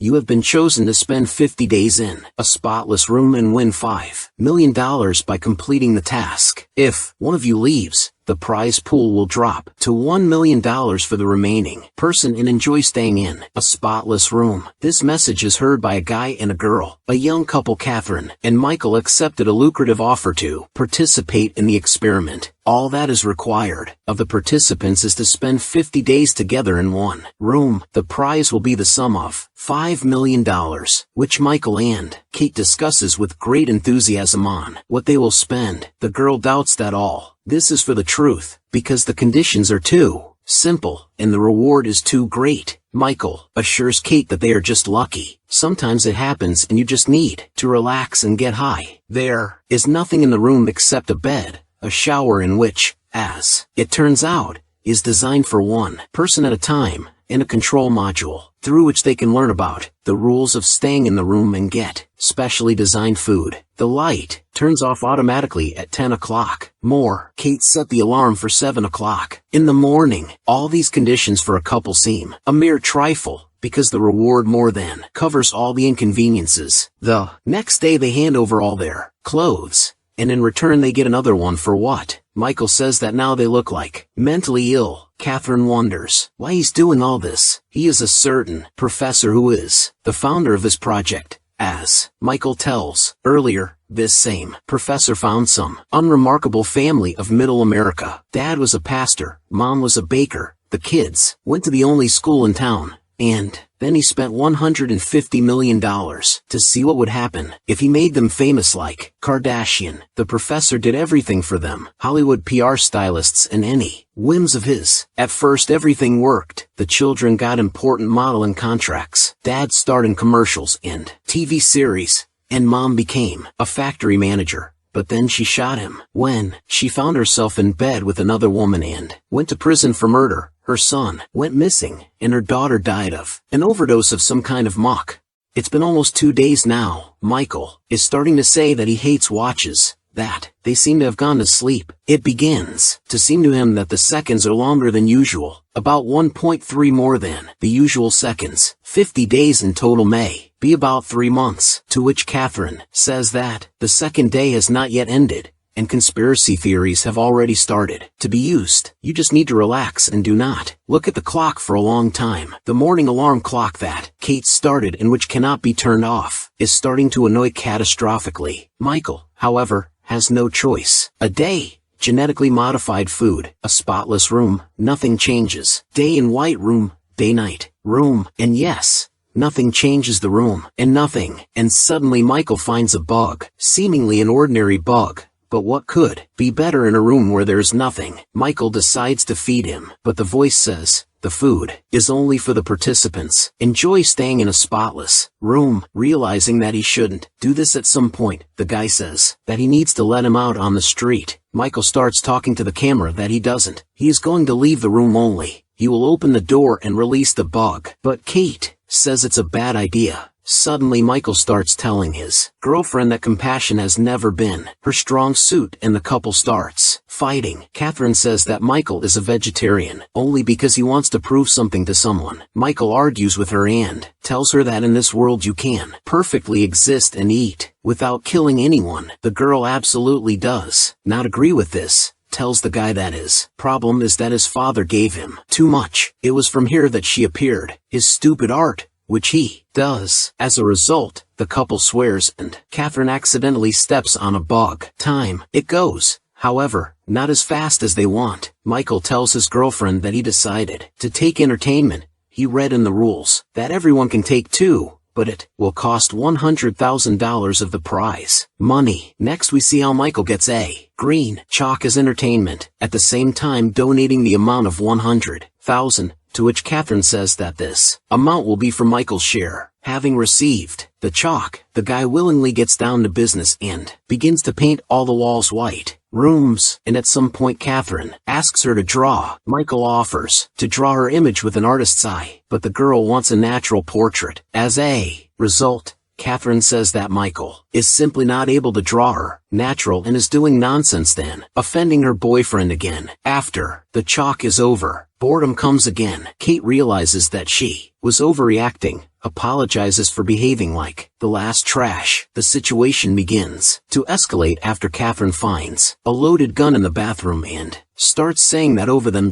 You have been chosen to spend 50 days in a spotless room and win $5 million by completing the task. If one of you leaves, the prize pool will drop to $1 million for the remaining person and enjoy staying in a spotless room. This message is heard by a guy and a girl. A young couple, Catherine and Michael, accepted a lucrative offer to participate in the experiment. All that is required of the participants is to spend 50 days together in one room. The prize will be the sum of $5 million, which Michael and Kate discusses with great enthusiasm on what they will spend. The girl doubts that all this is for the truth, because the conditions are too simple, and the reward is too great. Michael assures Kate that they are just lucky. Sometimes it happens and you just need to relax and get high. There is nothing in the room except a bed, a shower in which, as it turns out, is designed for one person at a time, and a control module, through which they can learn about the rules of staying in the room and get specially designed food. The light turns off automatically at 10 o'clock. Kate set the alarm for 7 o'clock in the morning. All these conditions for a couple seem a mere trifle, because the reward more than covers all the inconveniences. The next day they hand over all their clothes, and in return they get another one for what? Michael says that now they look like mentally ill. Catherine wonders why he's doing all this. He is a certain professor who is the founder of this project. As Michael tells earlier, this same professor found some unremarkable family of middle America. Dad was a pastor, mom was a baker, the kids went to the only school in town, and then he spent $150 million to see what would happen if he made them famous like Kardashian. The professor did everything for them, Hollywood PR stylists and any whims of his. At first everything worked. The children got important modeling contracts. Dad starred in commercials and TV series, and mom became a factory manager. But then she shot him when she found herself in bed with another woman and went to prison for murder. Her son went missing, and her daughter died of an overdose of some kind of muck. It's been almost 2 days now. Michael is starting to say that he hates watches, that they seem to have gone to sleep. It begins to seem to him that the seconds are longer than usual, about 1.3 more than the usual seconds. 50 days in total may be about 3 months, to which Catherine says that the second day has not yet ended, and conspiracy theories have already started to be used. You just need to relax and do not look at the clock for a long time. The morning alarm clock that Kate started and which cannot be turned off is starting to annoy catastrophically. Michael, however, has no choice. A day, genetically modified food, a spotless room, nothing changes. Day in white room, day-night room, and yes, nothing changes the room, and nothing. And suddenly Michael finds a bug, seemingly an ordinary bug. But what could be better in a room where there's nothing? Michael decides to feed him, but the voice says, the food is only for the participants. Enjoy staying in a spotless room. Realizing that he shouldn't do this at some point, the guy says that he needs to let him out on the street. Michael starts talking to the camera that he doesn't. He is going to leave the room only. He will open the door and release the bug. But Kate says it's a bad idea. Suddenly Michael starts telling his girlfriend that compassion has never been her strong suit, and the couple starts fighting. Catherine says that Michael is a vegetarian only because he wants to prove something to someone. Michael argues with her and tells her that in this world you can perfectly exist and eat without killing anyone. The girl absolutely does not agree with this. Tells the guy that his problem is that his father gave him too much. It was from here that she appeared, his stupid art, which he does. As a result, the couple swears and Catherine accidentally steps on a bug. Time it goes, however, not as fast as they want. Michael tells his girlfriend that he decided to take entertainment. He read in the rules that everyone can take 2, but it will cost $100,000 of the prize money. Next we see how Michael gets a green chalk as entertainment, at the same time donating the amount of $100,000. To which Catherine says that this amount will be for Michael's share. Having received the chalk, the guy willingly gets down to business and begins to paint all the walls white rooms, and at some point Catherine asks her to draw. Michael offers to draw her image with an artist's eye, but the girl wants a natural portrait. As a result, Catherine says that Michael is simply not able to draw her natural and is doing nonsense, then offending her boyfriend again. After the chalk is over, boredom comes again. Kate realizes that she was overreacting. apologizes for behaving like the last trash. The situation begins to escalate after Catherine finds a loaded gun in the bathroom and starts saying that over them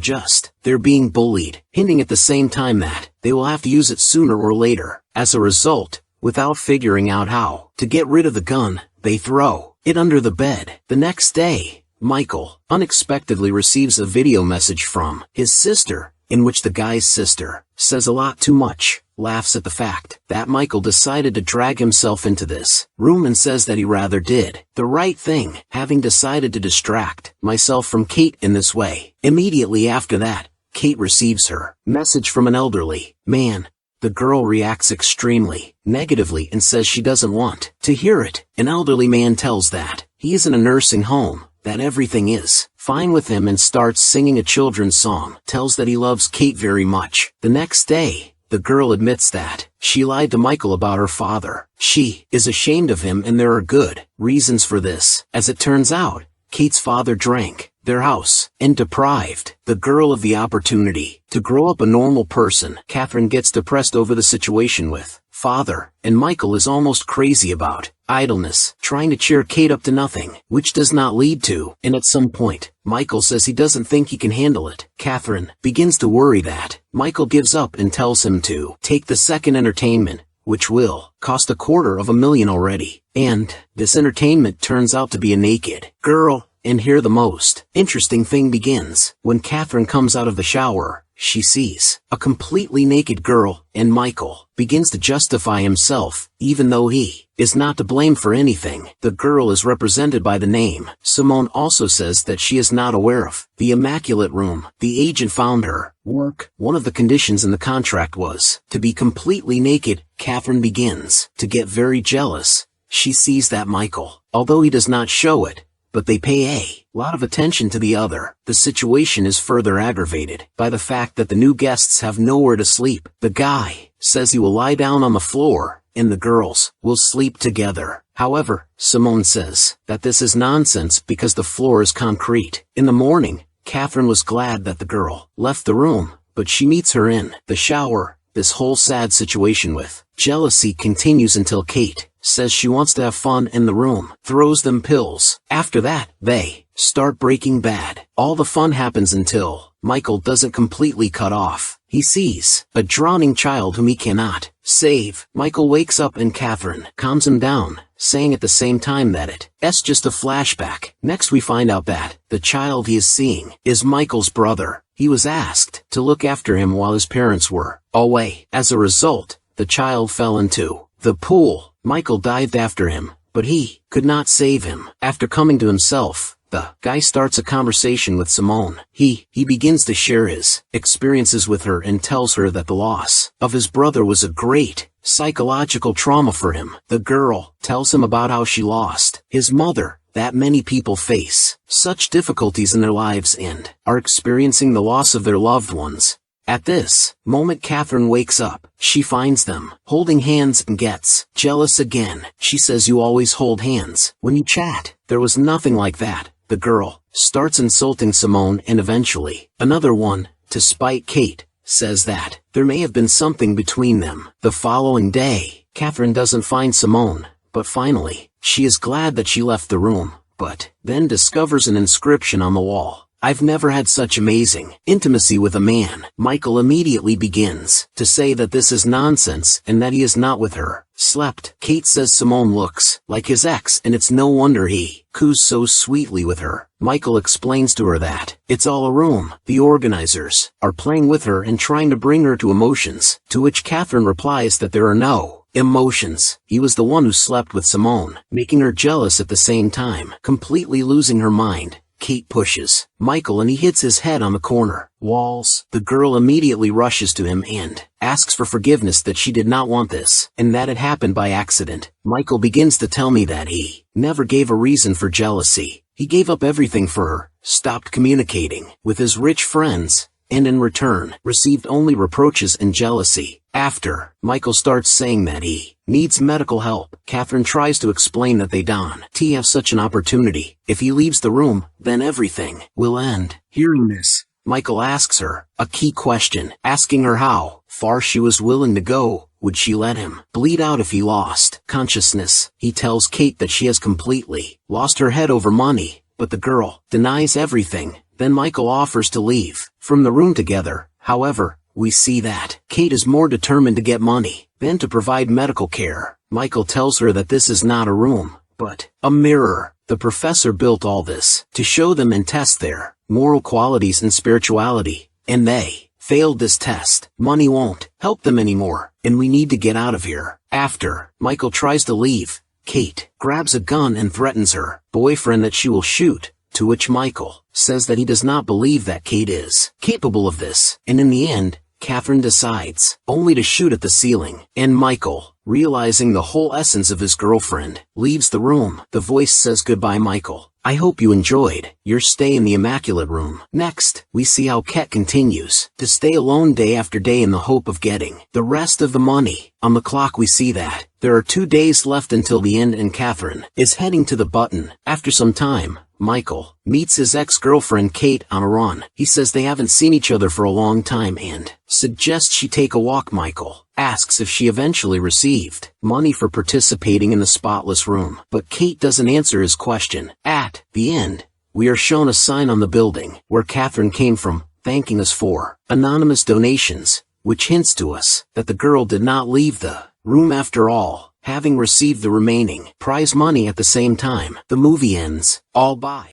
they're being bullied, hinting at the same time that they will have to use it sooner or later. As a result, without figuring out how to get rid of the gun, they throw it under the bed. The next day, Michael unexpectedly receives a video message from his sister, in which the guy's sister says a lot too much, laughs at the fact that Michael decided to drag himself into this room and says that he rather did the right thing, having decided to distract myself from Kate in this way. Immediately after that, Kate receives her message from an elderly man. The girl reacts extremely negatively and says she doesn't want to hear it. An elderly man tells that he is in a nursing home, that everything is fine with him, and starts singing a children's song, tells that he loves Kate very much. The next day, the girl admits that she lied to Michael about her father. She is ashamed of him, and there are good reasons for this. As it turns out, Kate's father drank their house and deprived the girl of the opportunity to grow up a normal person. Catherine gets depressed over the situation with father, and Michael is almost crazy about idleness, trying to cheer Kate up to nothing, which does not lead to, and at some point, Michael says he doesn't think he can handle it. Catherine begins to worry that Michael gives up and tells him to take the second entertainment, which will cost $250,000 already. And this entertainment turns out to be a naked girl. And here the most interesting thing begins. When Catherine comes out of the shower, she sees a completely naked girl, and Michael begins to justify himself, even though he is not to blame for anything. The girl is represented by the name Simone. Also says that she is not aware of the Immaculate Room. The agent found her work. One of the conditions in the contract was to be completely naked. Catherine begins to get very jealous. She sees that Michael, although he does not show it, but they pay a lot of attention to the other. The situation is further aggravated by the fact that the new guests have nowhere to sleep. The guy says he will lie down on the floor, and the girls will sleep together. However, Simone says that this is nonsense because the floor is concrete. In the morning, Catherine was glad that the girl left the room, but she meets her in the shower. This whole sad situation with jealousy continues until Kate says she wants to have fun in the room, throws them pills. After that, they start breaking bad. All the fun happens until Michael doesn't completely cut off. He sees a drowning child whom he cannot save. Michael wakes up and Catherine calms him down, saying at the same time that it's just a flashback. Next we find out that the child he is seeing is Michael's brother. He was asked to look after him while his parents were away. As a result, the child fell into the pool. Michael dived after him, but he could not save him. After coming to himself, the guy starts a conversation with Simone. He begins to share his experiences with her and tells her that the loss of his brother was a great psychological trauma for him. The girl tells him about how she lost his mother, that many people face such difficulties in their lives and are experiencing the loss of their loved ones. At this moment, Catherine wakes up. She finds them holding hands and gets jealous again. She says, "You always hold hands when you chat." There was nothing like that. The girl starts insulting Simone, and eventually, another one, to spite Kate, says that there may have been something between them. The following day, Catherine doesn't find Simone, but finally, she is glad that she left the room, but then discovers an inscription on the wall. "I've never had such amazing intimacy with a man." Michael immediately begins to say that this is nonsense and that he is not with her. Slept. Kate says Simone looks like his ex, and it's no wonder he coos so sweetly with her. Michael explains to her that it's all a room. The organizers are playing with her and trying to bring her to emotions, to which Catherine replies that there are no emotions. He was the one who slept with Simone, making her jealous at the same time, completely losing her mind. Kate pushes Michael and he hits his head on the corner walls. The girl immediately rushes to him and asks for forgiveness, that she did not want this, and that it happened by accident. Michael begins to tell me that he never gave a reason for jealousy. He gave up everything for her, stopped communicating with his rich friends, and in return, received only reproaches and jealousy. After, Michael starts saying that he needs medical help. Catherine tries to explain that they don't have such an opportunity. If he leaves the room, then everything will end. Hearing this, Michael asks her a key question, asking her how far she was willing to go would she let him bleed out if he lost consciousness? He tells Kate that she has completely lost her head over money, but the girl denies everything. Then Michael offers to leave from the room together. However, we see that Kate is more determined to get money than to provide medical care. Michael tells her that this is not a room, but a mirror. The professor built all this to show them and test their moral qualities and spirituality, and they failed this test. Money won't help them anymore, and we need to get out of here. After Michael tries to leave, Kate grabs a gun and threatens her boyfriend that she will shoot, to which Michael says that he does not believe that Kate is capable of this, and in the end, Catherine decides only to shoot at the ceiling, and Michael, realizing the whole essence of his girlfriend, leaves the room. The voice says, "Goodbye, Michael. I hope you enjoyed your stay in the Immaculate Room." Next, we see how Ket continues to stay alone day after day in the hope of getting the rest of the money. On the clock we see that there are 2 days left until the end, and Catherine is heading to the button. After some time, Michael meets his ex-girlfriend Kate on a run. He says they haven't seen each other for a long time and suggests she take a walk. Michael asks if she eventually received money for participating in the spotless room, but Kate doesn't answer his question. At the end, we are shown a sign on the building where Catherine came from, thanking us for anonymous donations, which hints to us that the girl did not leave the room after all, having received the remaining prize money at the same time. The movie ends. All bye.